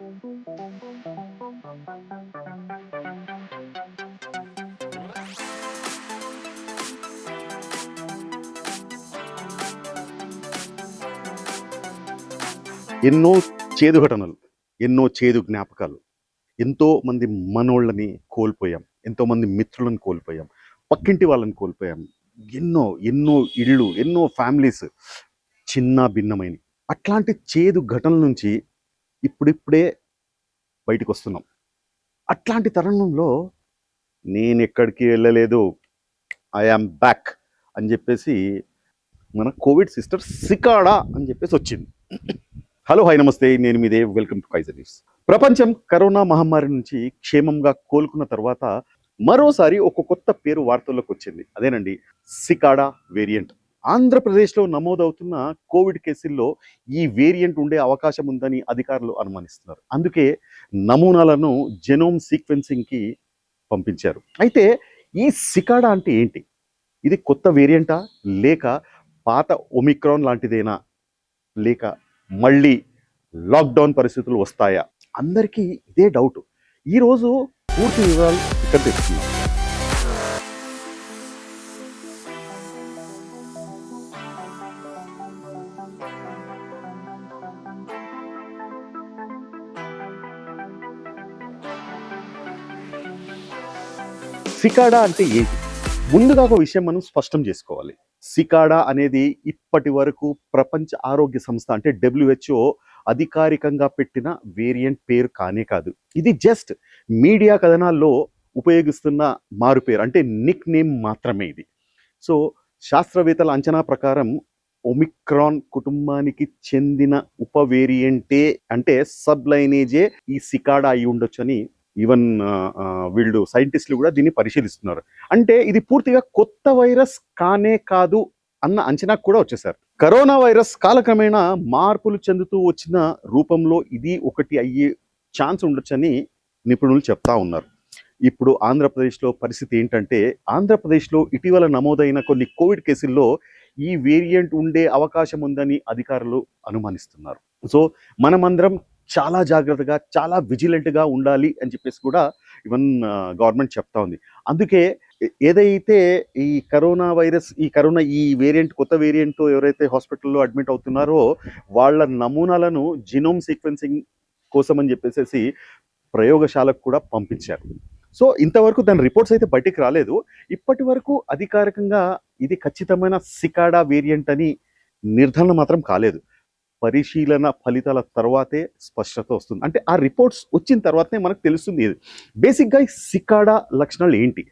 ఎన్నో చేదు ఘటనలు, ఎన్నో చేదు జ్ఞాపకాలు, ఎంతో మంది మనోళ్ళని కోల్పోయాం, ఎంతో మంది మిత్రులను కోల్పోయాం, పక్కింటి వాళ్ళని కోల్పోయాం. ఎన్నో ఎన్నో ఇళ్ళు, ఎన్నో ఫ్యామిలీస్ చిన్న భిన్నమైన అట్లాంటి చేదు ఘటనల నుంచి ఇప్పుడిప్పుడే బయటకు వస్తున్నాం. అట్లాంటి తరుణంలో నేను ఎక్కడికి వెళ్ళలేదు, ఐ యామ్ బ్యాక్ అని చెప్పేసి మన కోవిడ్ సిస్టర్ సికాడా అని చెప్పేసి వచ్చింది. హలో, హాయ్, నమస్తే, నేను మీ Dev, welcome to Kaiser news. ప్రపంచం కరోనా మహమ్మారి నుంచి క్షేమంగా కోలుకున్న తర్వాత మరోసారి ఒక కొత్త పేరు వార్తల్లోకి వచ్చింది. అదేనండి, సికాడా వేరియంట్. ఆంధ్రప్రదేశ్లో నమోదవుతున్న కోవిడ్ కేసుల్లో ఈ వేరియంట్ ఉండే అవకాశం ఉందని అధికారులు అనుమానిస్తున్నారు. అందుకే నమూనాలను జెనోమ్ సీక్వెన్సింగ్కి పంపించారు. అయితే ఈ సికాడా అంటే ఏంటి? ఇది కొత్త వేరియంటా, లేక పాత ఒమిక్రాన్ లాంటిదేనా, లేక మళ్ళీ లాక్డౌన్ పరిస్థితులు వస్తాయా? అందరికీ ఇదే డౌట్. ఈరోజు పూర్తి వివరాలు ఇక్కడ తెలుసుకుందాం. సికాడా అంటే ఏంటి? ముందుగా ఒక విషయం మనం స్పష్టం చేసుకోవాలి. సికాడా అనేది ఇప్పటి వరకు ప్రపంచ ఆరోగ్య సంస్థ అంటే WHO అధికారికంగా పెట్టిన వేరియంట్ పేరు కానే కాదు. ఇది జస్ట్ మీడియా కథనాల్లో ఉపయోగిస్తున్న మారు పేరు, అంటే నిక్ నేమ్ మాత్రమే ఇది. సో శాస్త్రవేత్తల అంచనా ప్రకారం ఒమిక్రాన్ కుటుంబానికి చెందిన ఉప వేరియంటే, అంటే సబ్ లైనేజే ఈ సికాడా అయి ఉండొచ్చని ఈవెన్ వీళ్ళు సైంటిస్టులు కూడా దీన్ని పరిశీలిస్తున్నారు. అంటే ఇది పూర్తిగా కొత్త వైరస్ కానే కాదు అన్న అంచనాకు కూడా వచ్చేసారు. కరోనా వైరస్ కాలక్రమేణా మార్పులు చెందుతూ వచ్చిన రూపంలో ఇది ఒకటి అయ్యే ఛాన్స్ ఉండొచ్చని నిపుణులు చెప్తా ఉన్నారు. ఇప్పుడు ఆంధ్రప్రదేశ్లో పరిస్థితి ఏంటంటే, ఆంధ్రప్రదేశ్లో ఇటీవల నమోదైన కొన్ని కోవిడ్ కేసుల్లో ఈ వేరియంట్ ఉండే అవకాశం ఉందని అధికారులు అనుమానిస్తున్నారు. సో మనమందరం చాలా జాగ్రత్తగా, చాలా విజిలెంట్గా ఉండాలి అని చెప్పేసి కూడా ఈవెన్ గవర్నమెంట్ చెప్తా ఉంది. అందుకే ఏదైతే ఈ కరోనా ఈ వేరియంట్, కొత్త వేరియంట్తో ఎవరైతే హాస్పిటల్లో అడ్మిట్ అవుతున్నారో వాళ్ళ నమూనాలను జినోమ్ సీక్వెన్సింగ్ కోసం అని చెప్పేసి ప్రయోగశాలకు కూడా పంపించారు. సో ఇంతవరకు దాని రిపోర్ట్స్ అయితే బయటికి రాలేదు. ఇప్పటి వరకు అధికారికంగా ఇది ఖచ్చితమైన సికాడా వేరియంట్ అని నిర్ధారణ మాత్రం కాలేదు. పరిశీలన ఫలితాల తర్వాతే స్పష్టత వస్తుంది. అంటే ఆ రిపోర్ట్స్ వచ్చిన తర్వాతనే మనకు తెలుస్తుంది. బేసిక్గా సికాడా లక్షణాలు ఏంటి,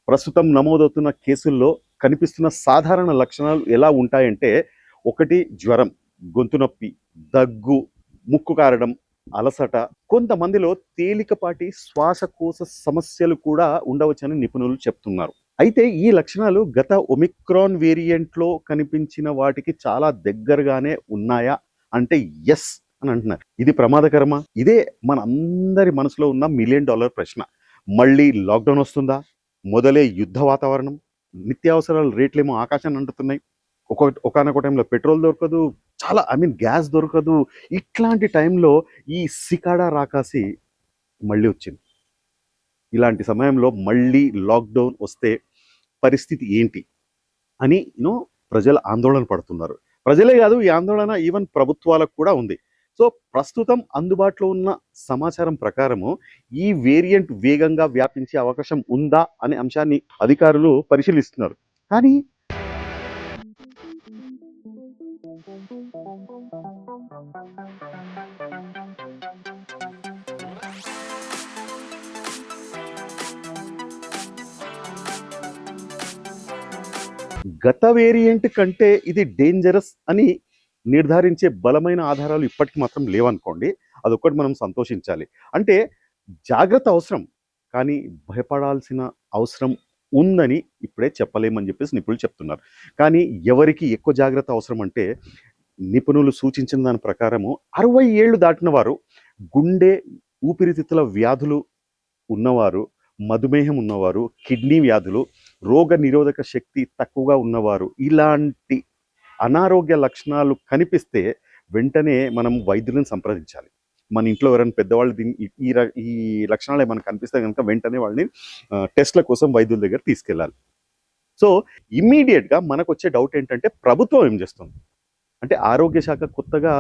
ప్రస్తుతం నమోదవుతున్న కేసుల్లో కనిపిస్తున్న సాధారణ లక్షణాలు ఎలా ఉంటాయంటే, ఒకటి జ్వరం, గొంతు నొప్పి, దగ్గు, ముక్కు కారడం, అలసట, కొంతమందిలో తేలికపాటి శ్వాసకోశ సమస్యలు కూడా ఉండవచ్చని నిపుణులు చెప్తున్నారు. అయితే ఈ లక్షణాలు గత ఒమిక్రాన్ వేరియంట్లో కనిపించిన వాటికి చాలా దగ్గరగానే ఉన్నాయా అంటే ఎస్ అని అంటున్నారు. ఇది ప్రమాదకరమా? ఇదే మన అందరి మనసులో ఉన్న $1 మిలియన్ ప్రశ్న. మళ్ళీ లాక్డౌన్ వస్తుందా? మొదలే యుద్ధ వాతావరణం, నిత్యావసరాల రేట్లేమో ఆకాశాన్ని అంటుతున్నాయి. ఒకనొక టైంలో పెట్రోల్ దొరకదు, చాలా గ్యాస్ దొరకదు. ఇట్లాంటి టైంలో ఈ సికాడా రాకాసి మళ్ళీ వచ్చింది. ఇలాంటి సమయంలో మళ్ళీ లాక్డౌన్ వస్తే పరిస్థితి ఏంటి అని ప్రజలు ఆందోళన పడుతున్నారు. ప్రజలే కాదు, ఈ ఆందోళన ఈవెన్ ప్రభుత్వాలకు కూడా ఉంది. సో ప్రస్తుతం అందుబాటులో ఉన్న సమాచారం ప్రకారము ఈ వేరియంట్ వేగంగా వ్యాపించే అవకాశం ఉందా అనే అంశాన్ని అధికారులు పరిశీలిస్తున్నారు. కానీ గత వేరియంట్ కంటే ఇది డేంజరస్ అని నిర్ధారించే బలమైన ఆధారాలు ఇప్పటికి మాత్రం లేవనుకోండి. అదొక్కటి మనం సంతోషించాలి. అంటే జాగ్రత్త అవసరం, కానీ భయపడాల్సిన అవసరం ఉందని ఇప్పుడే చెప్పలేమని చెప్పేసి నిపుణులు చెప్తున్నారు. కానీ ఎవరికి ఎక్కువ జాగ్రత్త అవసరం అంటే, నిపుణులు సూచించిన దాని ప్రకారము 60 ఏళ్ళు దాటిన వారు, గుండె ఊపిరితిత్తుల వ్యాధులు ఉన్నవారు, మధుమేహం ఉన్నవారు, కిడ్నీ వ్యాధులు, రోగ నిరోధక శక్తి తక్కువగా ఉన్నవారు, ఇలాంటి అనారోగ్య లక్షణాలు కనిపిస్తే వెంటనే మనం వైద్యులను సంప్రదించాలి. మన ఇంట్లో ఎవరైనా పెద్దవాళ్ళు ఈ లక్షణాలు ఏమైనా కనిపిస్తే కనుక వెంటనే వాళ్ళని టెస్ట్ల కోసం వైద్యుల దగ్గర తీసుకెళ్ళాలి. సో ఇమ్మీడియట్గా మనకు వచ్చే డౌట్ ఏంటంటే ప్రభుత్వం ఏం చేస్తుంది అంటే ఆరోగ్య శాఖ కొత్తగా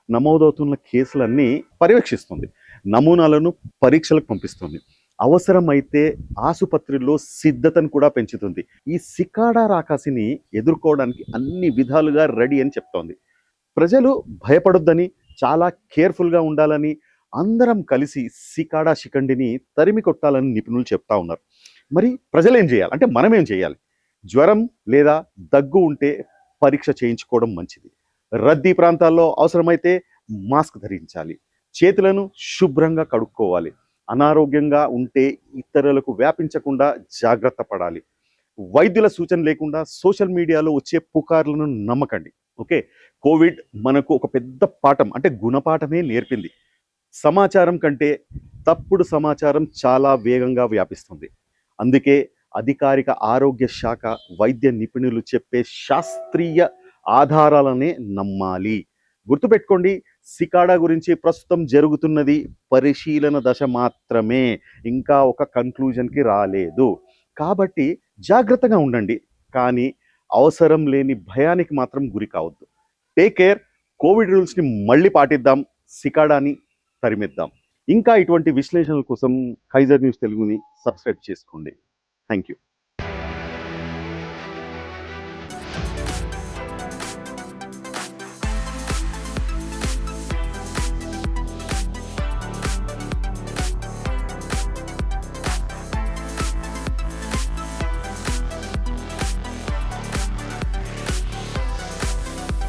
నమోదవుతున్న కేసులన్నీ పర్యవేక్షిస్తుంది, నమూనాలను పరీక్షలకు పంపిస్తుంది, అవసరమైతే ఆసుపత్రిలో సిద్ధతను కూడా పెంచుతుంది. ఈ సికాడా రాకాసిని ఎదుర్కోవడానికి అన్ని విధాలుగా రెడీ అని చెప్తోంది. ప్రజలు భయపడొద్దని, చాలా కేర్ఫుల్గా ఉండాలని, అందరం కలిసి సికాడా శిఖండిని తరిమి కొట్టాలని నిపుణులు చెప్తా ఉన్నారు. మరి ప్రజలు ఏం చేయాలి అంటే మనం ఏం చేయాలి? జ్వరం లేదా దగ్గు ఉంటే పరీక్ష చేయించుకోవడం మంచిది. రద్దీ ప్రాంతాల్లో అవసరమైతే మాస్క్ ధరించాలి, చేతులను శుభ్రంగా కడుక్కోవాలి, అనారోగ్యంగా ఉంటే ఇతరులకు వ్యాపించకుండా జాగ్రత్త పడాలి. వైద్యుల సూచన లేకుండా సోషల్ మీడియాలో వచ్చే పుకార్లను నమ్మకండి. ఓకే, కోవిడ్ మనకు ఒక పెద్ద పాఠం అంటే గుణపాఠమే నేర్పింది. సమాచారం కంటే తప్పుడు సమాచారం చాలా వేగంగా వ్యాపిస్తుంది. అందుకే అధికారిక ఆరోగ్య శాఖ వైద్య నిపుణులు చెప్పే శాస్త్రీయ ఆధారాలనే నమ్మాలి. గుర్తుపెట్టుకోండి, సికాడా గురించి ప్రస్తుతం జరుగుతున్నది పరిశీలన దశ మాత్రమే, ఇంకా ఒక కన్క్లూజన్కి రాలేదు. కాబట్టి జాగ్రత్తగా ఉండండి, కానీ అవసరం లేని భయానికి మాత్రం గురి కావద్దు. Take care. కోవిడ్ రూల్స్ని మళ్ళీ పాటిద్దాం, సికాడాని తరిమిద్దాం. ఇంకా ఇటువంటి విశ్లేషణల కోసం కైజర్ న్యూస్ తెలుగుని సబ్స్క్రైబ్ చేసుకోండి. Thank you.